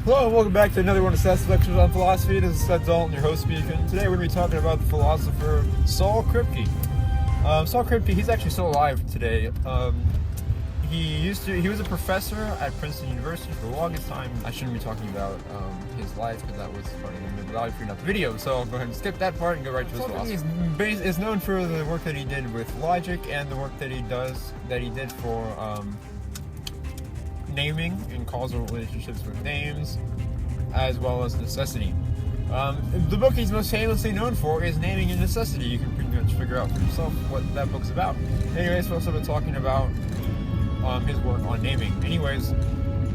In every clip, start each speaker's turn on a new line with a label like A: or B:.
A: Hello and welcome back to another one of Seth's Lectures on Philosophy. This is Seth Dalton, your host speaking. Today we're going to be talking about the philosopher Saul Kripke. Saul Kripke, he's actually still alive today. He was a professor at Princeton University for the longest time. I shouldn't be talking about his life because that was part of the value for enough video, so I'll go ahead and skip that part and go right to his philosophy. He is known for the work that he did with logic and the work that he did for naming and causal relationships with names, as well as necessity. The book he's most famously known for is Naming and Necessity. You can pretty much figure out for yourself what that book's about. Anyways, we've also been talking about his work on naming. Anyways,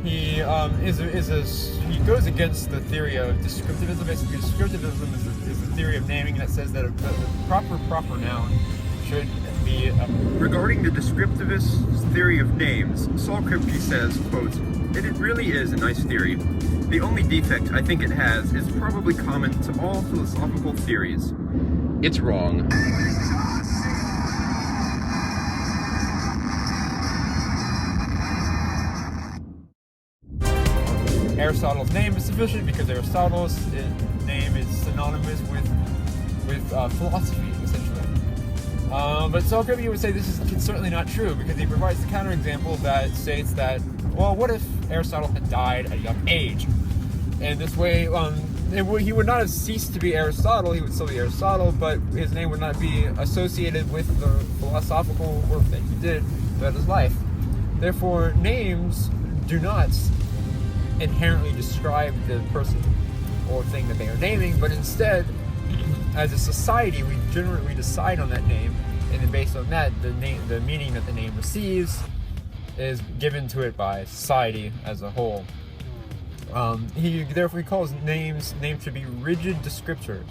A: he goes against the theory of descriptivism. Basically, descriptivism is the theory of naming that says that the proper noun should be regarding the descriptivist theory of names. Saul Kripke says, quote, "It really is a nice theory. The only defect I think it has is probably common to all philosophical theories. It's wrong." Aristotle's name is sufficient because Aristotle's name is synonymous with philosophy, essentially. But Saul Kripke would say this is certainly not true because he provides the counterexample that states that, well, what if Aristotle had died at a young age? And this way, he would not have ceased to be Aristotle. He would still be Aristotle, but his name would not be associated with the philosophical work that he did throughout his life. Therefore, names do not inherently describe the person or thing that they are naming, but instead, as a society, we generally decide on that name, and then based on that, the meaning that the name receives is given to it by society as a whole. He therefore calls names to be rigid descriptors.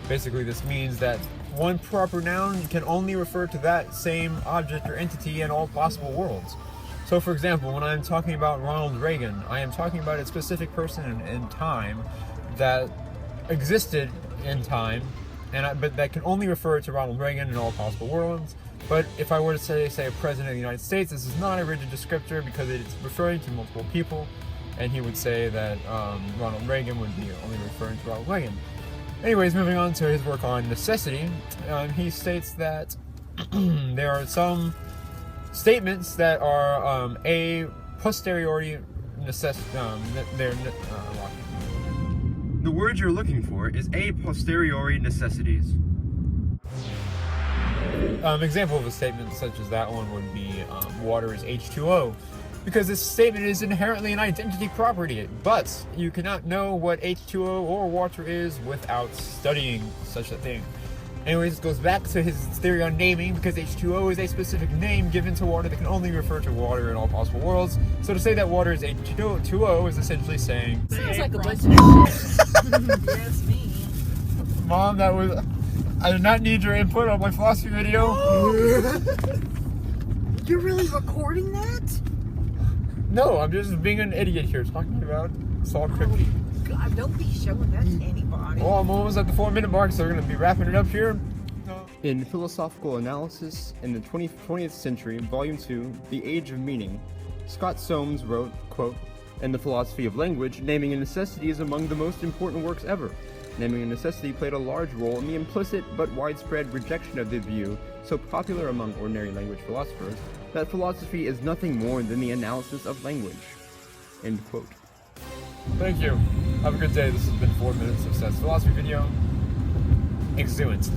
A: Basically, this means that one proper noun can only refer to that same object or entity in all possible worlds. So, for example, when I'm talking about Ronald Reagan, I am talking about a specific person in time that existed in time, but that can only refer to Ronald Reagan in all possible worlds. But if I were to say a president of the United States, this is not a rigid descriptor because it's referring to multiple people, and he would say that Ronald Reagan would be only referring to Ronald Reagan. Anyways, moving on to his work on necessity, he states that there are some statements that are a posteriori necessity. The word you're looking for is a posteriori necessities. Example of a statement such as that one would be water is H2O, because this statement is inherently an identity property, but you cannot know what H2O or water is without studying such a thing. Anyways, it goes back to his theory on naming, because H2O is a specific name given to water that can only refer to water in all possible worlds. So to say that water is H2O is essentially saying...
B: Sounds like a bunch of shit. Yes, me.
A: Mom, I did not need your input on my philosophy video.
B: Oh. You're really recording that?
A: No, I'm just being an idiot here, talking about Saul Kripke.
B: God, don't be showing that to anybody.
A: Well, I'm almost at the 4-minute mark, so we're going to be wrapping it up here.
C: In Philosophical Analysis in the 20th Century, Volume 2, The Age of Meaning, Scott Soames wrote, quote, "In the philosophy of language, naming and necessity is among the most important works ever. Naming and necessity played a large role in the implicit but widespread rejection of the view, so popular among ordinary language philosophers, that philosophy is nothing more than the analysis of language." End quote.
A: Thank you. Have a good day. This has been 4 minutes of Seth's philosophy video. Exuent.